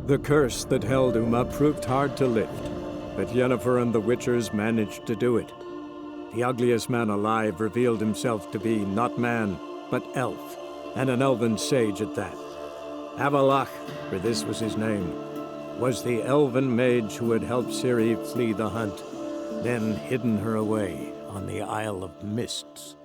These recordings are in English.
The curse that held Uma proved hard to lift, but Yennefer and the Witchers managed to do it. The ugliest man alive revealed himself to be not man, but elf, and an elven sage at that. Avalach, for this was his name, was the elven mage who had helped Ciri flee the hunt, then hidden her away on the Isle of Mists.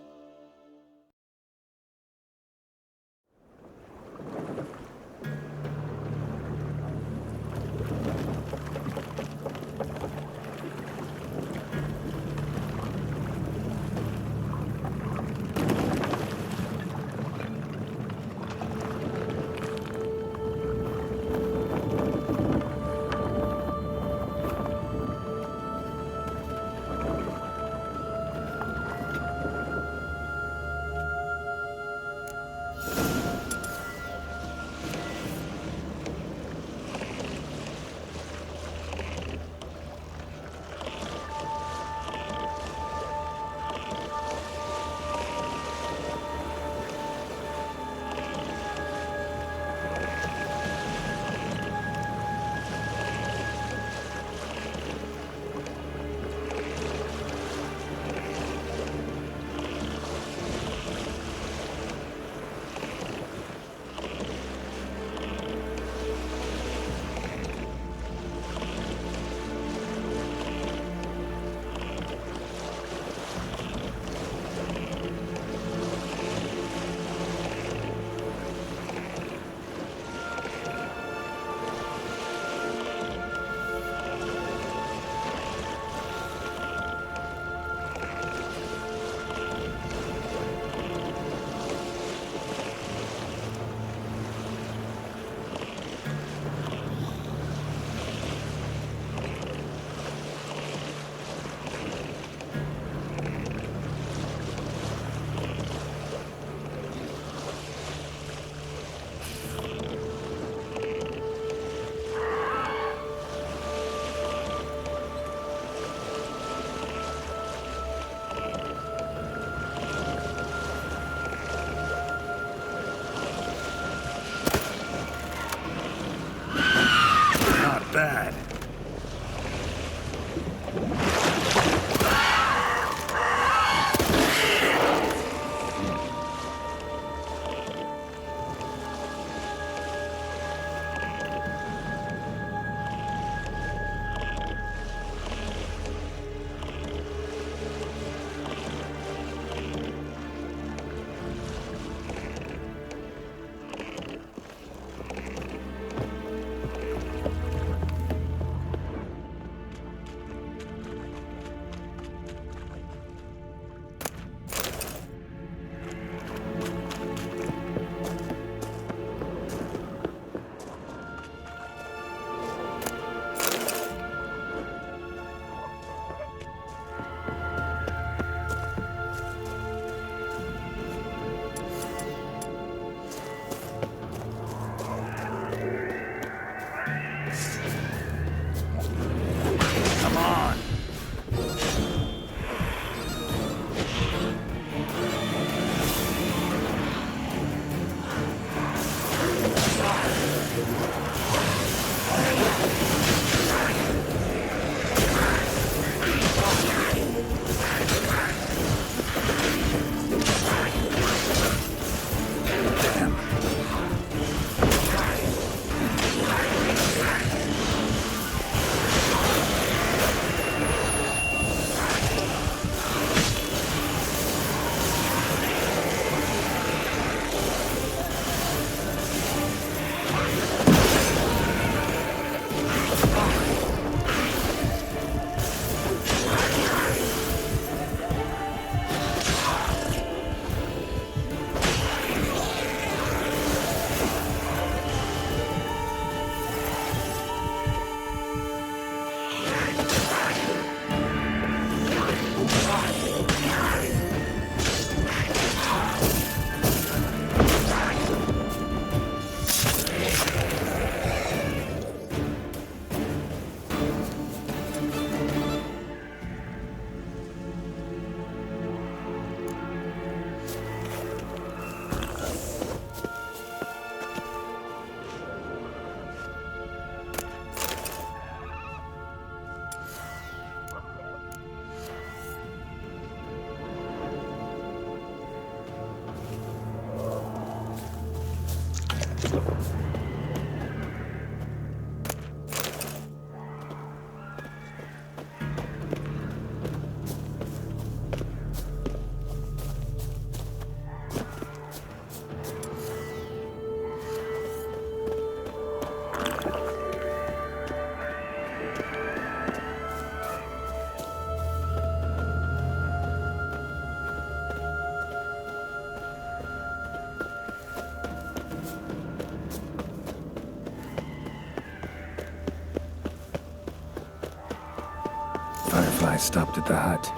Firefly stopped at the hut.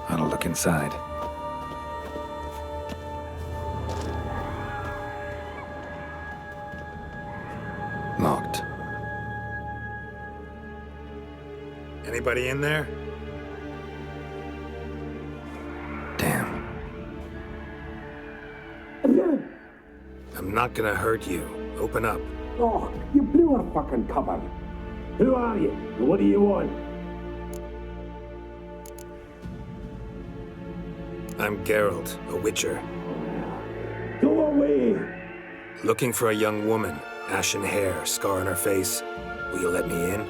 I'll look inside. Locked. Anybody in there? Damn. I'm not gonna hurt you. Open up. Oh, you blew our fucking cover. Who are you? And what do you want? I'm Geralt, a witcher. Go away! Looking for a young woman. Ashen hair, scar on her face. Will you let me in?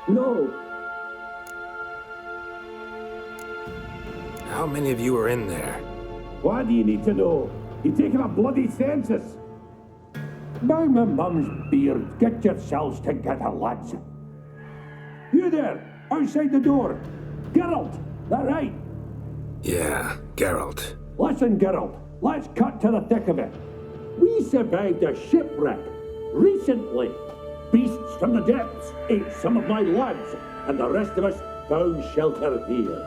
No! How many of you are in there? Why do you need to know? You're taking a bloody census! By my mum's beard, get yourselves together, lads. You there, outside the door. Geralt, that right? Yeah, Geralt. Listen, Geralt, let's cut to the thick of it. We survived a shipwreck recently. Beasts from the depths ate some of my lads, and the rest of us found shelter here.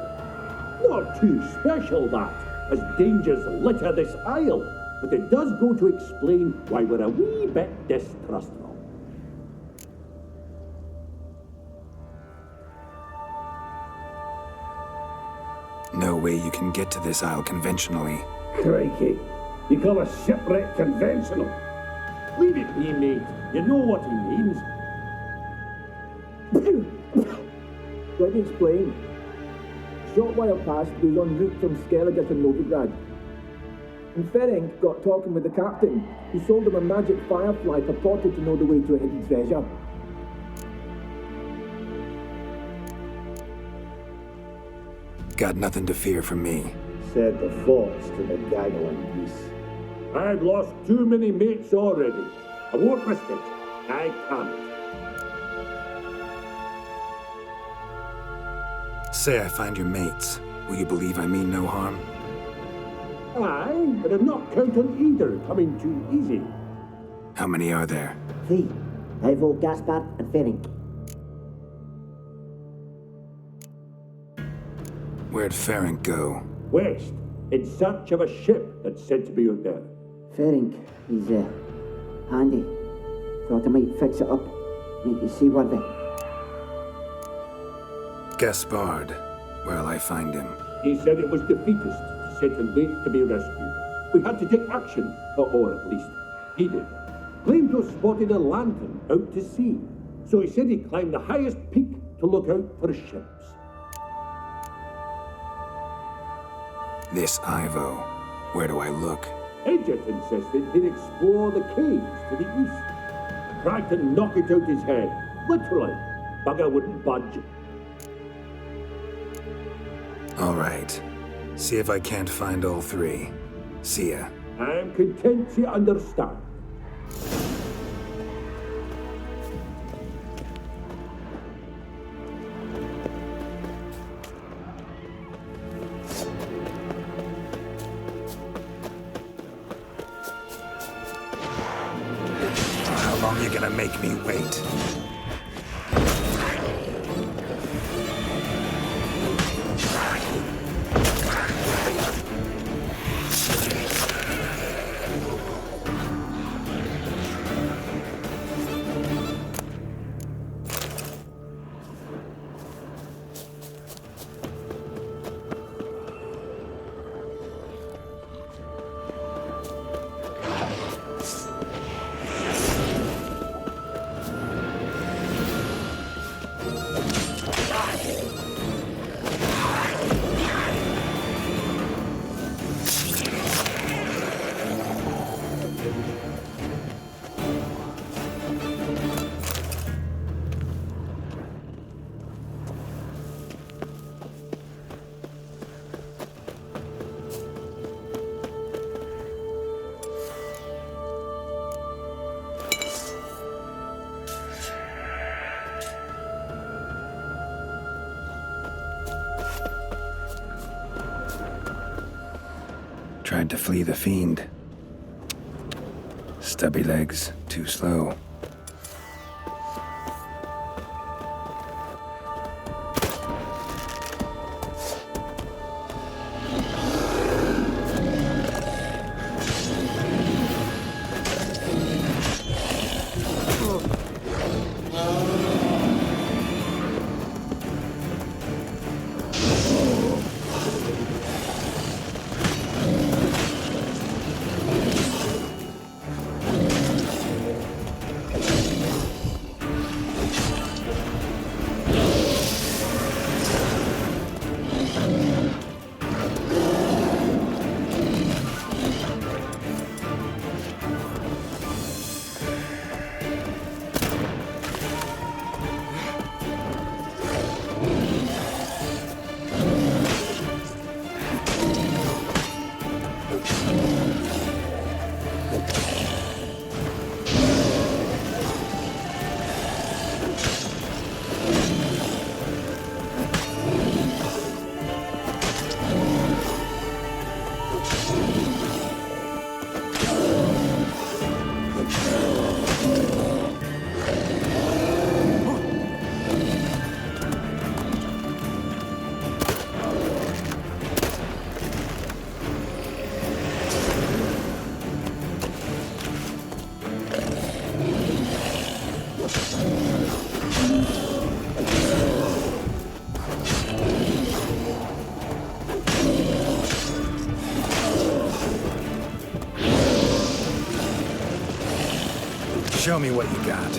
Not too special, that, as dangers litter this isle, but it does go to explain why we're a wee bit distrustful. No way you can get to this isle conventionally. Crikey, you call a shipwreck conventional? Leave it be, mate. You know what he means. Let me explain. A short while past, we was en route from Skellige to Novigrad. And Ferenc got talking with the captain, who sold him a magic firefly purported to know the way to a hidden treasure. Got nothing to fear from me. Said the fox to the gaggling geese. I've lost too many mates already. I won't risk it. I can't. Say I find your mates. Will you believe I mean no harm? Aye, but I'm not count on either coming too easy. How many are there? 3. Ivo, Gaspard, and Ferenc. Where'd Ferenc go? West, in search of a ship that's said to be out there. Ferenc, he's handy. Thought I might fix it up, make you seaworthy. Gaspard. Where'll I find him? He said it was defeatist, set and wait to be rescued. We had to take action, or at least he did. Claimed to have spotted a lantern out to sea, so he said he climbed the highest peak to look out for ships. This Ivo. Where do I look? Edget insisted he'd explore the caves to the east. Tried to knock it out his head, literally. Bugger wouldn't budge. All right. See if I can't find all 3. See ya. I'm content you understand. How long you gonna make me wait? Tried to flee the fiend. Stubby legs, too slow. Show me what you got.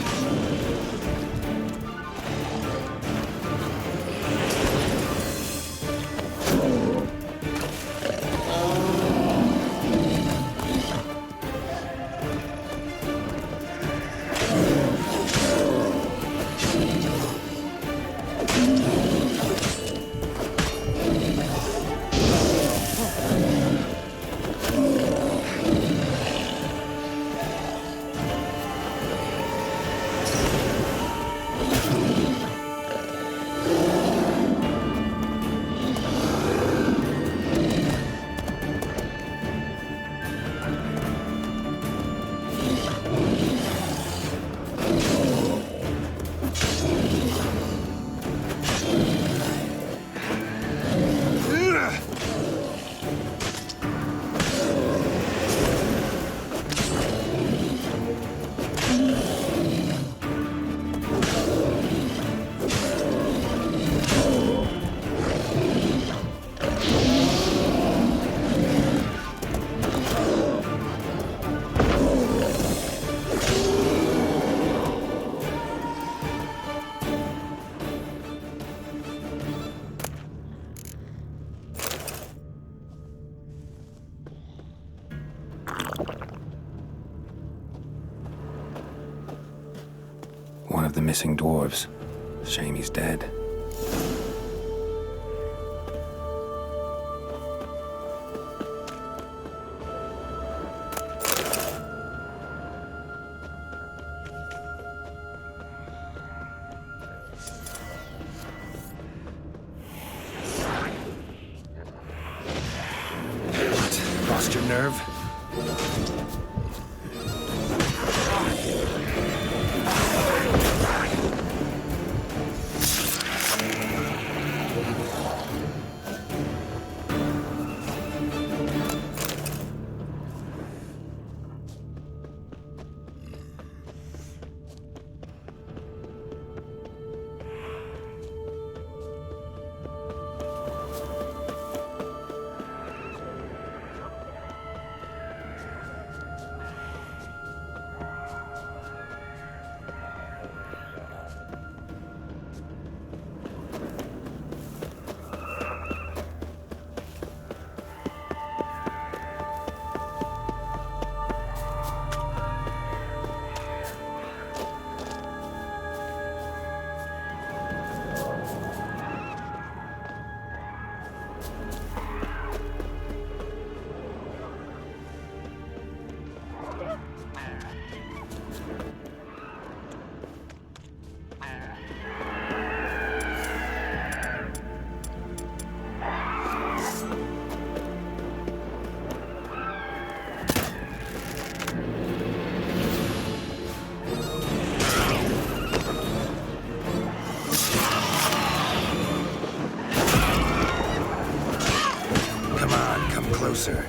One of the missing dwarves. Shame he's dead. What? Lost your nerve? come closer.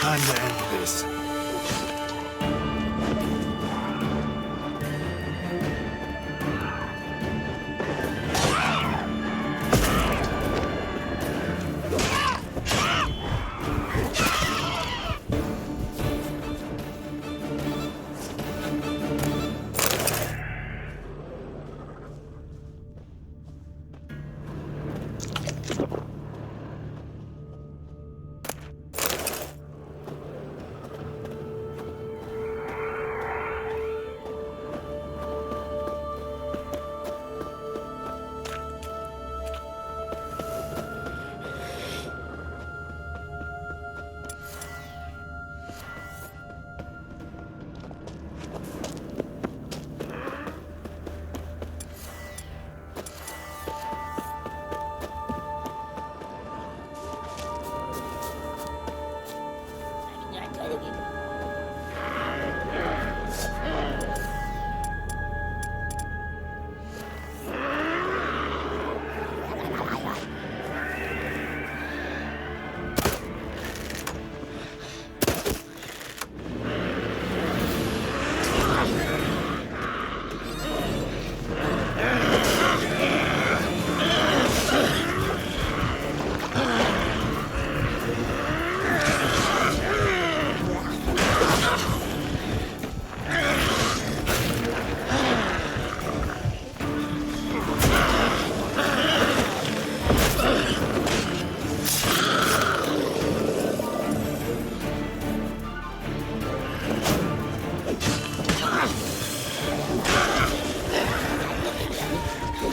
Time to end this.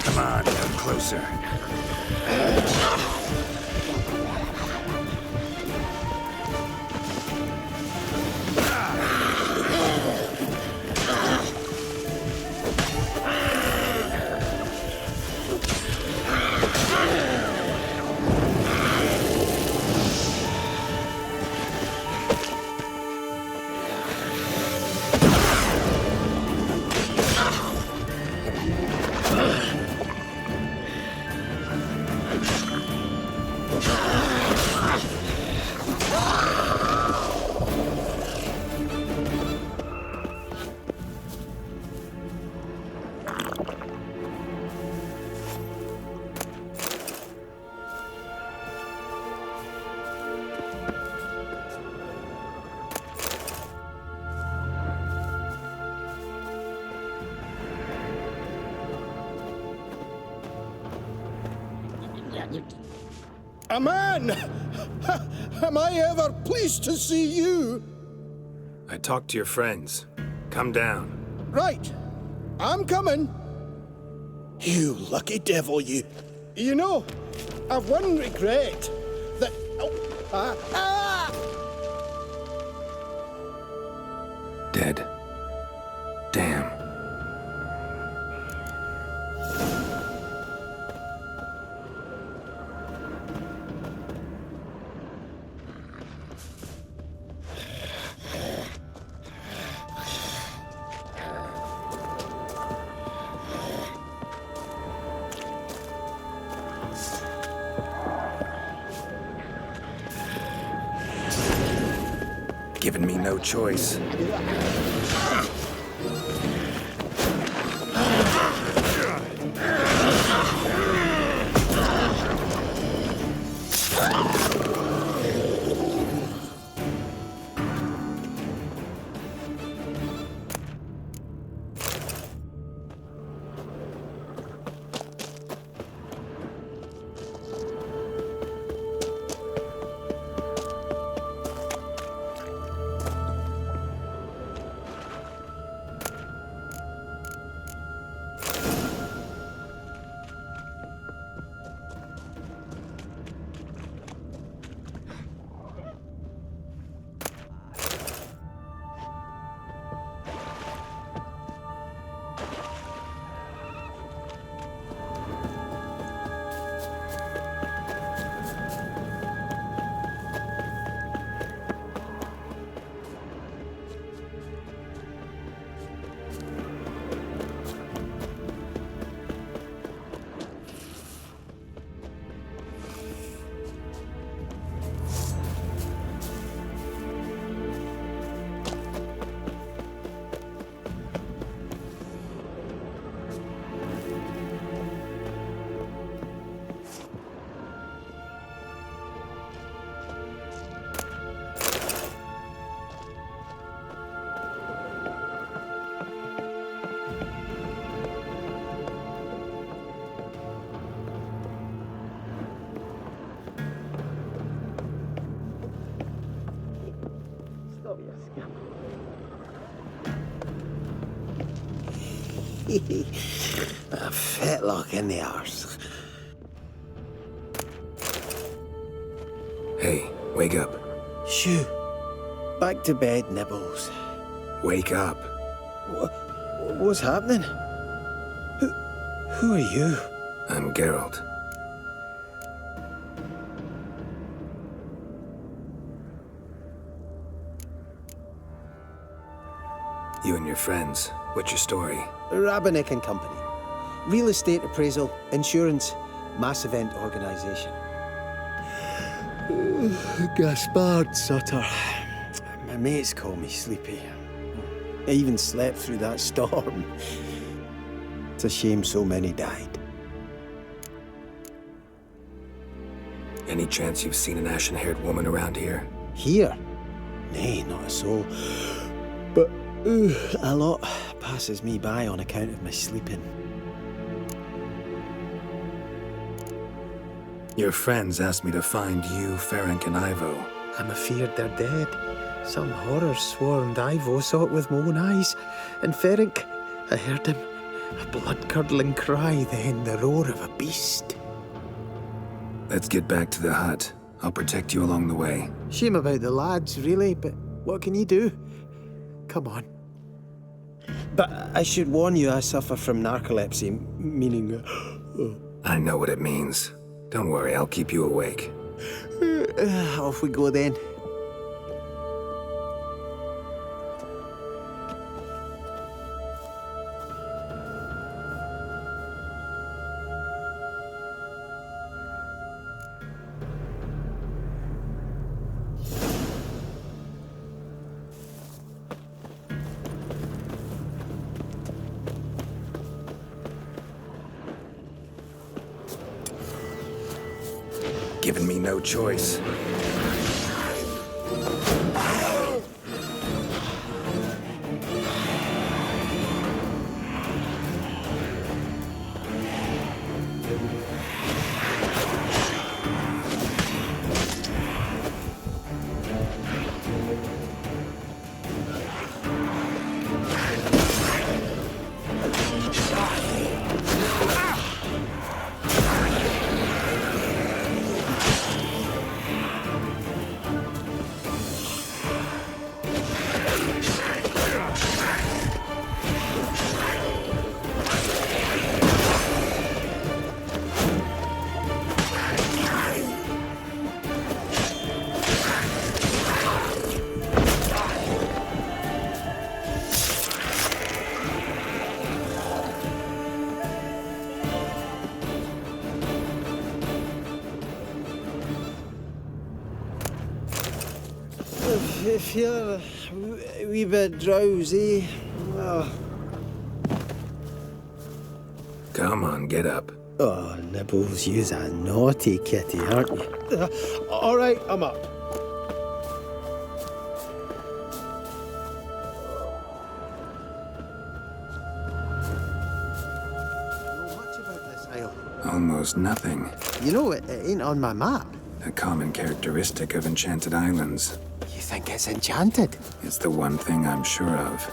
Come on, come closer. A man! Am I ever pleased to see you? I talked to your friends. Come down. Right. I'm coming. You lucky devil, you. You know, I've one regret. That... Dead. Damn. Given me no choice. A fetlock in the arse. Hey, wake up. Shoo. Back to bed, Nibbles. Wake up. What's happening? Who are you? I'm Geralt. You and your friends, what's your story? Rabbinick and Company. Real estate appraisal, insurance, mass event organisation. Gaspard Sutter. My mates call me Sleepy. I even slept through that storm. It's a shame so many died. Any chance you've seen an ashen-haired woman around here? Here? Nay, not a soul. But a lot passes me by on account of my sleeping. Your friends asked me to find you, Ferenc, and Ivo. I'm afeard they're dead. Some horror swarmed Ivo, saw it with my own eyes. And Ferenc, I heard him. A blood-curdling cry, then the roar of a beast. Let's get back to the hut. I'll protect you along the way. Shame about the lads, really, but what can you do? Come on. But I should warn you, I suffer from narcolepsy, meaning... I know what it means. Don't worry, I'll keep you awake. Off we go then. Given me no choice. I feel a wee bit drowsy. Come on, get up. Oh, Nibbles, you's a naughty kitty, aren't you? All right, I'm up. Know much about this isle? Almost nothing. You know, it ain't on my map. A common characteristic of enchanted islands. You think it's enchanted? It's the one thing I'm sure of.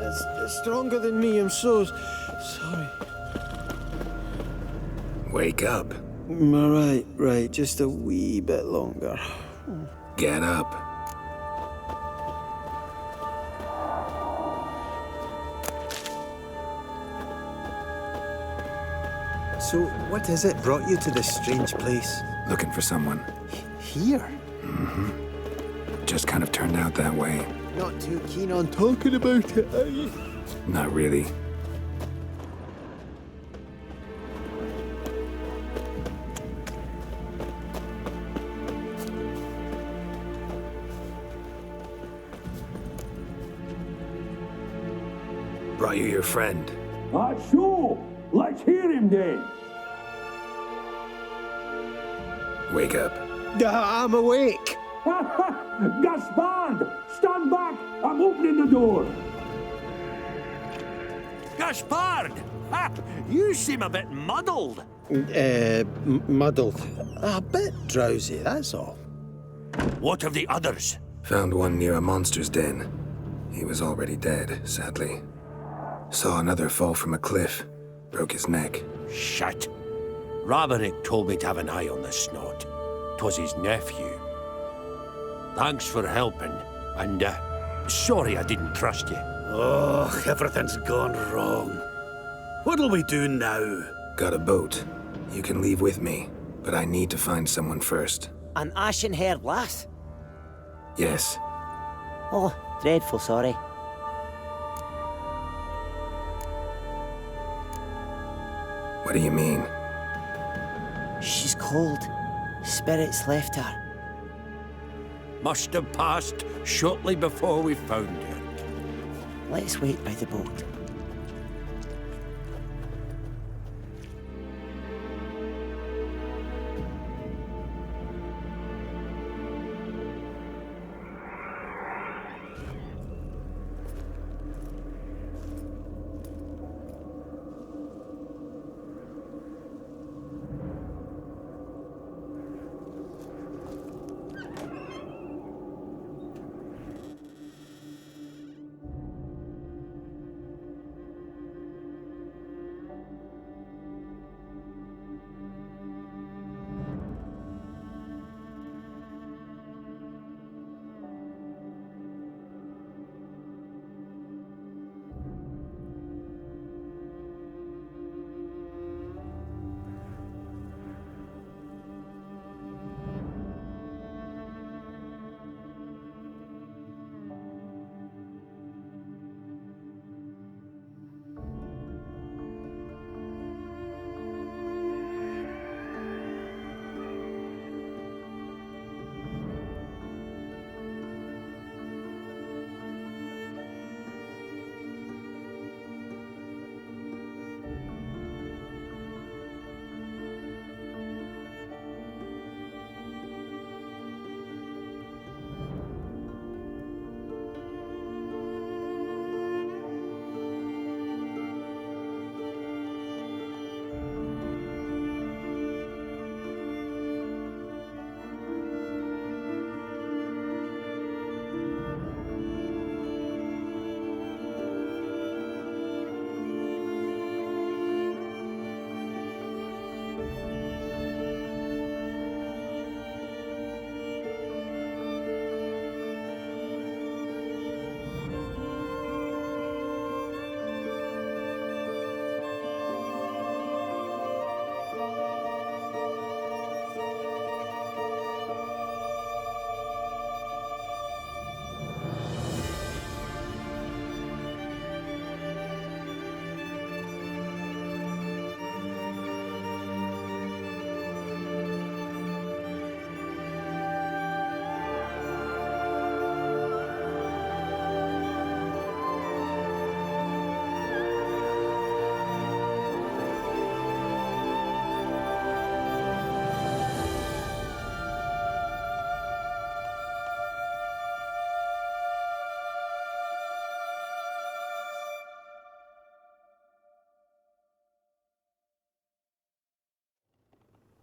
It's stronger than me, I'm so sorry. Wake up. Right, just a wee bit longer. Get up. So, what is it brought you to this strange place? Looking for someone. Here? Mm-hmm. Just kind of turned out that way. Not too keen on talking about it, are you? Not really. Brought you your friend. That's so. Let's hear him then. Wake up. I'm awake. Gaspard! Stand back! I'm opening the door! Gaspard! Ha! You seem a bit muddled. Muddled. A bit drowsy, that's all. What of the others? Found one near a monster's den. He was already dead, sadly. Saw another fall from a cliff. Broke his neck. Shit. Roderick told me to have an eye on the snot. 'Twas his nephew. Thanks for helping, and sorry I didn't trust you. Oh, everything's gone wrong. What'll we do now? Got a boat. You can leave with me, but I need to find someone first. An ashen-haired lass? Yes. Oh, dreadful sorry. What do you mean? She's cold. Spirits left her. Must have passed shortly before we found her. Let's wait by the boat.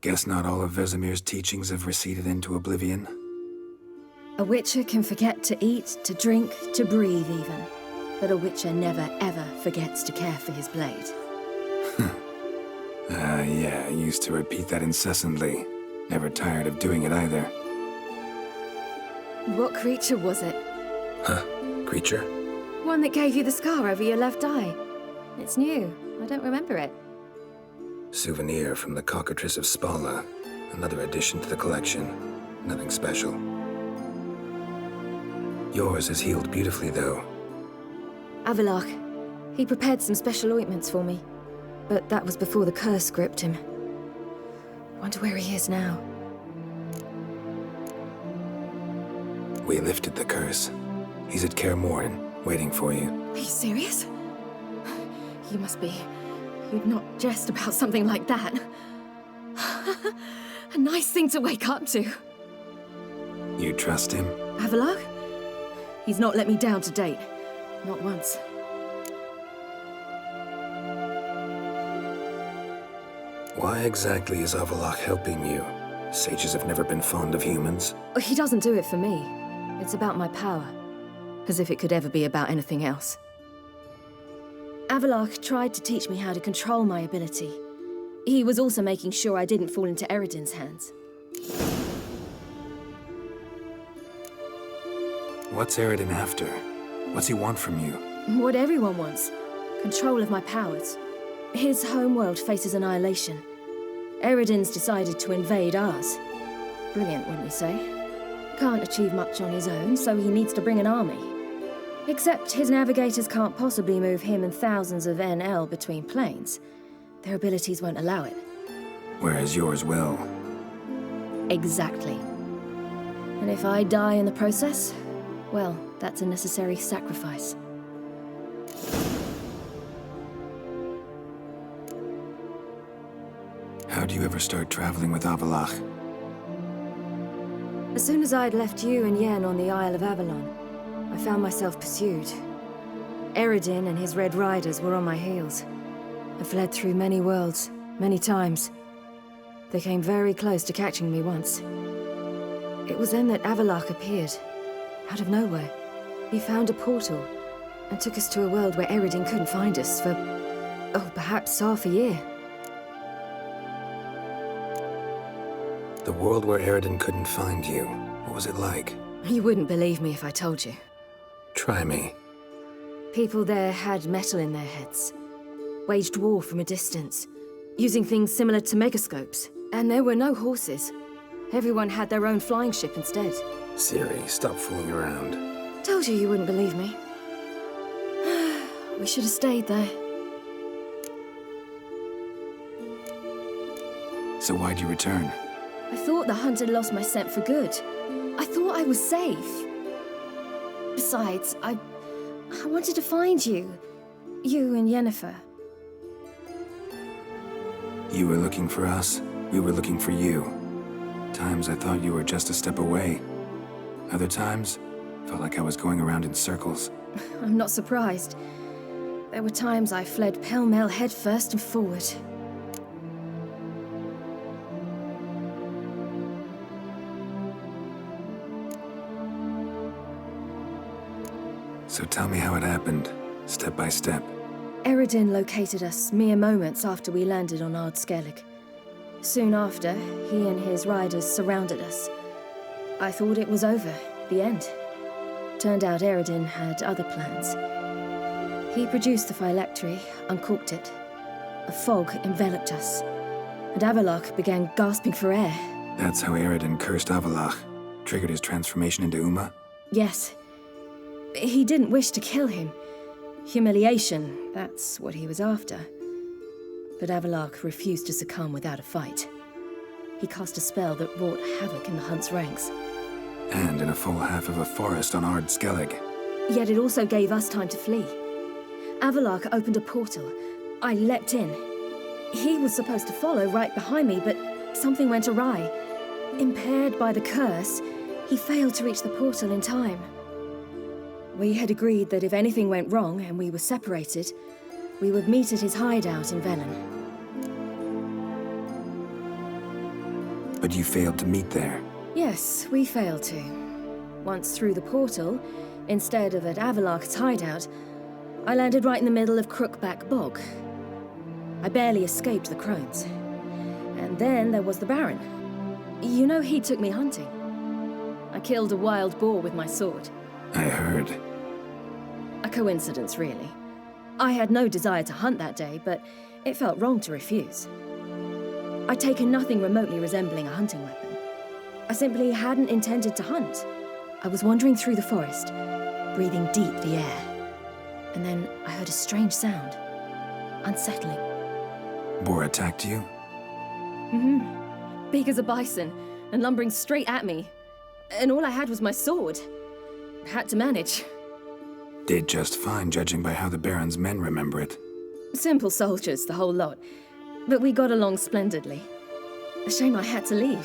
Guess not all of Vesemir's teachings have receded into oblivion. A witcher can forget to eat, to drink, to breathe even. But a witcher never ever forgets to care for his blade. Yeah, I used to repeat that incessantly. Never tired of doing it either. What creature was it? Huh? Creature? One that gave you the scar over your left eye. It's new. I don't remember it. Souvenir from the cockatrice of Spala. Another addition to the collection. Nothing special. Yours is healed beautifully, though. Avalach. He prepared some special ointments for me. But that was before the curse gripped him. Wonder where he is now. We lifted the curse. He's at Kaer waiting for you. Are you serious? You must be. You'd not jest about something like that. A nice thing to wake up to. You trust him? Avalach? He's not let me down to date. Not once. Why exactly is Avallac'h helping you? Sages have never been fond of humans. He doesn't do it for me. It's about my power. As if it could ever be about anything else. Avallac'h tried to teach me how to control my ability. He was also making sure I didn't fall into Eredin's hands. What's Eredin after? What's he want from you? What everyone wants. Control of my powers. His homeworld faces annihilation. Eredin's decided to invade ours. Brilliant, wouldn't you say? Can't achieve much on his own, so he needs to bring an army. Except his navigators can't possibly move him and thousands of NL between planes. Their abilities won't allow it. Whereas yours will. Exactly. And if I die in the process, well, that's a necessary sacrifice. How do you ever start traveling with Avallac'h? As soon as I'd left you and Yen on the Isle of Avalon, I found myself pursued. Eredin and his Red Riders were on my heels. I fled through many worlds, many times. They came very close to catching me once. It was then that Avallac'h appeared, out of nowhere. He found a portal, and took us to a world where Eredin couldn't find us for, perhaps half a year. The world where Eredin couldn't find you, what was it like? You wouldn't believe me if I told you. Try me. People there had metal in their heads, waged war from a distance, using things similar to megascopes. And there were no horses. Everyone had their own flying ship instead. Siri, stop fooling around. Told you wouldn't believe me. We should have stayed there. So why'd you return? I thought the hunt had lost my scent for good. I thought I was safe. Besides, I wanted to find you. You and Yennefer. You were looking for us, we were looking for you. Times I thought you were just a step away. Other times, felt like I was going around in circles. I'm not surprised. There were times I fled pell-mell headfirst and forward. So tell me how it happened, step by step. Eredin located us mere moments after we landed on Ard Skellig. Soon after, he and his riders surrounded us. I thought it was over, the end. Turned out Eredin had other plans. He produced the phylactery, uncorked it. A fog enveloped us, and Avallac'h began gasping for air. That's how Eredin cursed Avallac'h, triggered his transformation into Uma? Yes. He didn't wish to kill him. Humiliation, that's what he was after. But Avallac'h refused to succumb without a fight. He cast a spell that wrought havoc in the hunt's ranks. And in a full half of a forest on Ard Skellig. Yet it also gave us time to flee. Avallac'h opened a portal. I leapt in. He was supposed to follow right behind me, but something went awry. Impaired by the curse, he failed to reach the portal in time. We had agreed that if anything went wrong and we were separated, we would meet at his hideout in Velen. But you failed to meet there. Yes, we failed to. Once through the portal, instead of at Avallac'h's hideout, I landed right in the middle of Crookback Bog. I barely escaped the crones. And then there was the Baron. You know, he took me hunting. I killed a wild boar with my sword. I heard. A coincidence, really. I had no desire to hunt that day, but it felt wrong to refuse. I'd taken nothing remotely resembling a hunting weapon. I simply hadn't intended to hunt. I was wandering through the forest, breathing deep the air. And then I heard a strange sound. Unsettling. Boar attacked you? Big as a bison, and lumbering straight at me. And all I had was my sword. Had to manage. Did just fine, judging by how the Baron's men remember it. Simple soldiers, the whole lot. But we got along splendidly. A shame I had to leave.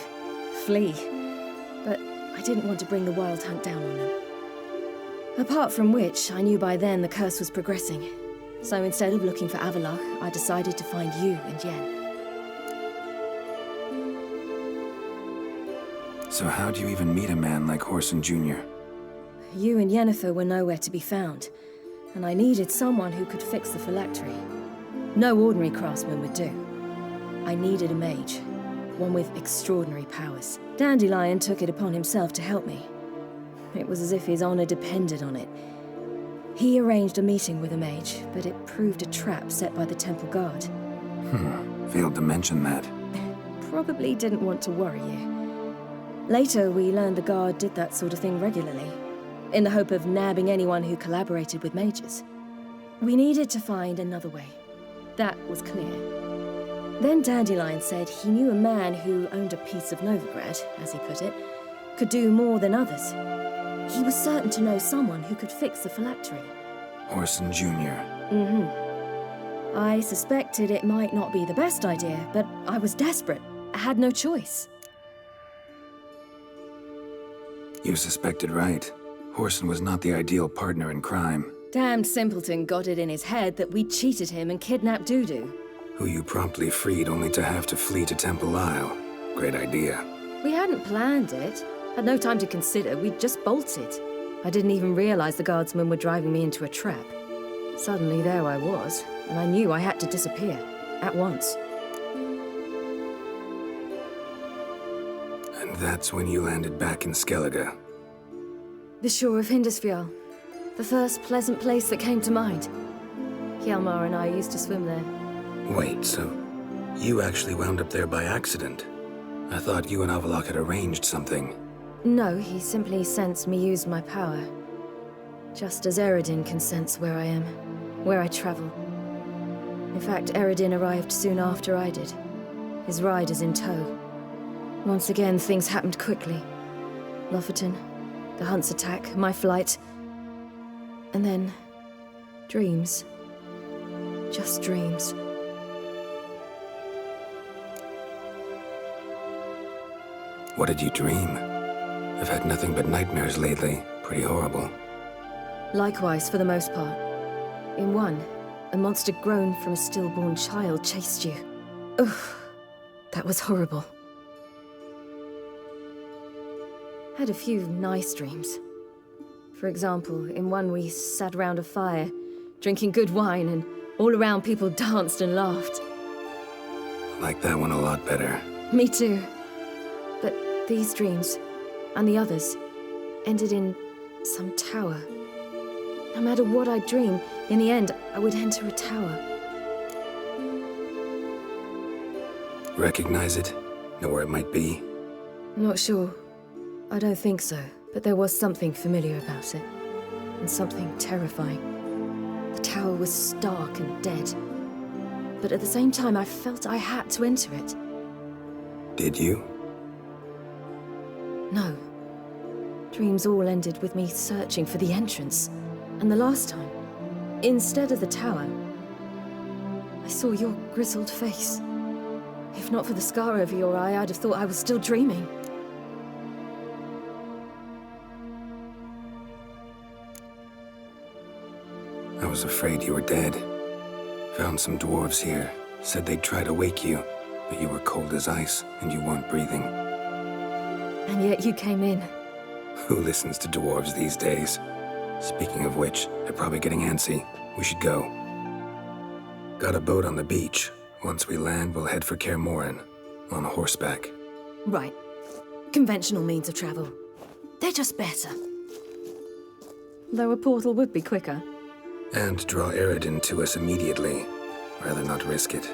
Flee. But I didn't want to bring the wild hunt down on them. Apart from which, I knew by then the curse was progressing. So instead of looking for Avallac'h, I decided to find you and Yen. So how'd you even meet a man like Horson Jr.? You and Yennefer were nowhere to be found, and I needed someone who could fix the phylactery. No ordinary craftsman would do. I needed a mage, one with extraordinary powers. Dandelion took it upon himself to help me. It was as if his honor depended on it. He arranged a meeting with a mage, but it proved a trap set by the temple guard. Failed to mention that. Probably didn't want to worry you. Later, we learned the guard did that sort of thing regularly, in the hope of nabbing anyone who collaborated with mages. We needed to find another way. That was clear. Then Dandelion said he knew a man who owned a piece of Novigrad, as he put it, could do more than others. He was certain to know someone who could fix the phylactery. Horson Jr. I suspected it might not be the best idea, but I was desperate. I had no choice. You suspected right. Horson was not the ideal partner in crime. Damned simpleton got it in his head that we cheated him and kidnapped Dudu. Who you promptly freed only to have to flee to Temple Isle. Great idea. We hadn't planned it. Had no time to consider, we just bolted. I didn't even realize the guardsmen were driving me into a trap. Suddenly there I was, and I knew I had to disappear. At once. And that's when you landed back in Skellige. The shore of Hindisfjall. The first pleasant place that came to mind. Hjalmar and I used to swim there. Wait, so you actually wound up there by accident? I thought you and Avallac'h had arranged something. No, he simply sensed me use my power. Just as Eredin can sense where I am, where I travel. In fact, Eredin arrived soon after I did. His riders in tow. Once again, things happened quickly. Lofoten, the hunt's attack, my flight. And then, dreams. Just dreams. What did you dream? I've had nothing but nightmares lately. Pretty horrible. Likewise, for the most part. In one, a monster grown from a stillborn child chased you. Ugh, that was horrible. Had a few nice dreams. For example, in one we sat around a fire, drinking good wine, and all around people danced and laughed. I like that one a lot better. Me too. But these dreams, and the others, ended in some tower. No matter what I dream, in the end, I would enter a tower. Recognize it? Know where it might be? Not sure. I don't think so, but there was something familiar about it. And something terrifying. The tower was stark and dead. But at the same time, I felt I had to enter it. Did you? No. Dreams all ended with me searching for the entrance. And the last time, instead of the tower, I saw your grizzled face. If not for the scar over your eye, I'd have thought I was still dreaming. I was afraid you were dead. Found some dwarves here. Said they'd try to wake you, but you were cold as ice and you weren't breathing. And yet you came in. Who listens to dwarves these days? Speaking of which, they're probably getting antsy. We should go. Got a boat on the beach. Once we land, we'll head for Kaer Morhen. On horseback. Right. Conventional means of travel. They're just better. Though a portal would be quicker. And draw Eredin to us immediately. Rather not risk it.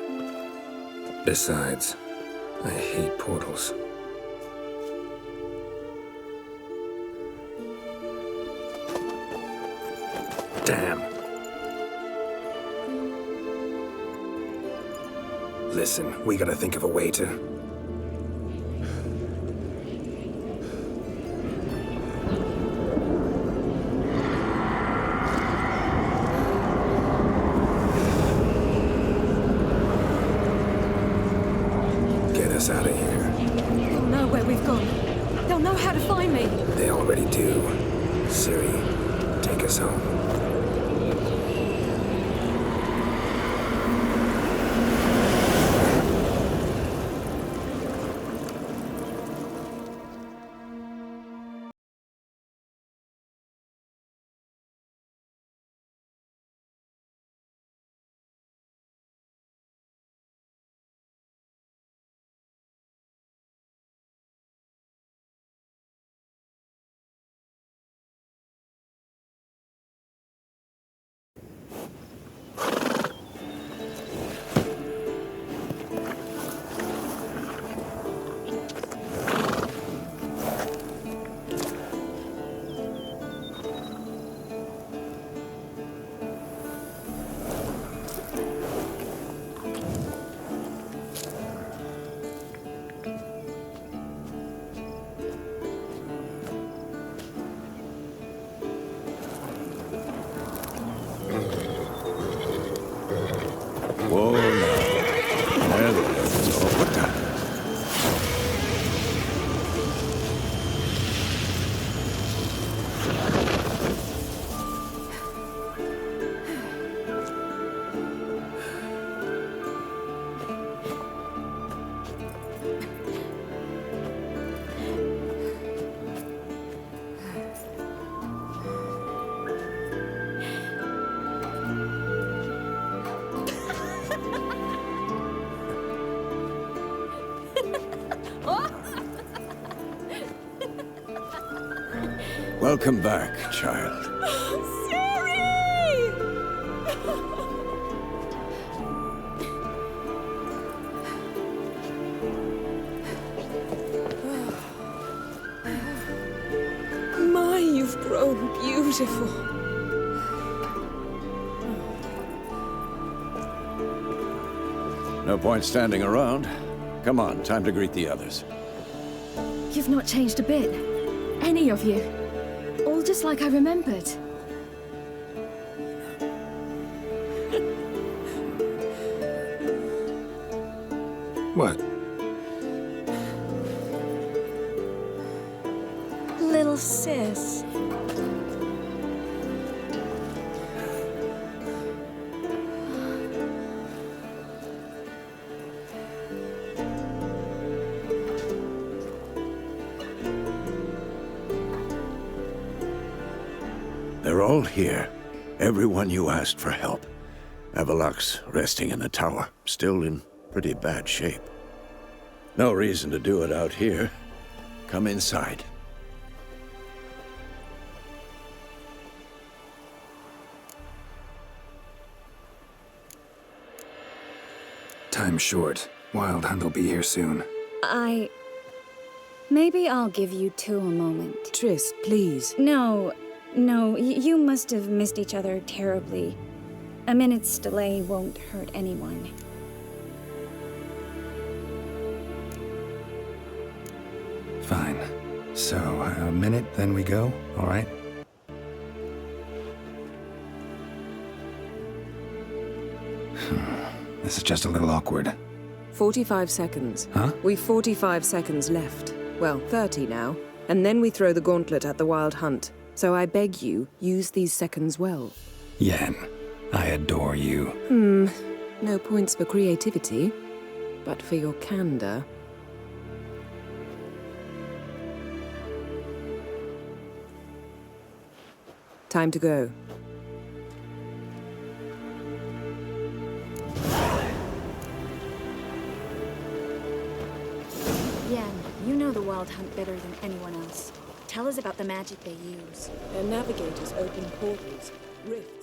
Besides, I hate portals. Damn. Listen, we gotta think of a way to... Get us out of here. They'll know where we've gone. They'll know how to find me. They already do. Ciri, take us home. Whoa, now. There we go. So, what the? Welcome back, child. My, you've grown beautiful. No point standing around. Come on, time to greet the others. You've not changed a bit. Any of you. All just like I remembered. What? Little sis. They're all here. Everyone you asked for help. Avalok's resting in the tower, still in pretty bad shape. No reason to do it out here. Come inside. Time's short. Wild Hunt will be here soon. Maybe I'll give you two a moment. Triss, please. No, you must have missed each other terribly. A minute's delay won't hurt anyone. Fine. So, a minute, then we go, all right? This is just a little awkward. 45 seconds. Huh? We've 45 seconds left. Well, 30 now. And then we throw the gauntlet at the Wild Hunt. So I beg you, use these seconds well. Yen, I adore you. No points for creativity, but for your candor. Time to go. Yen, you know the Wild Hunt better than anyone else. Tell us about the magic they use. Their navigators open portals, rifts.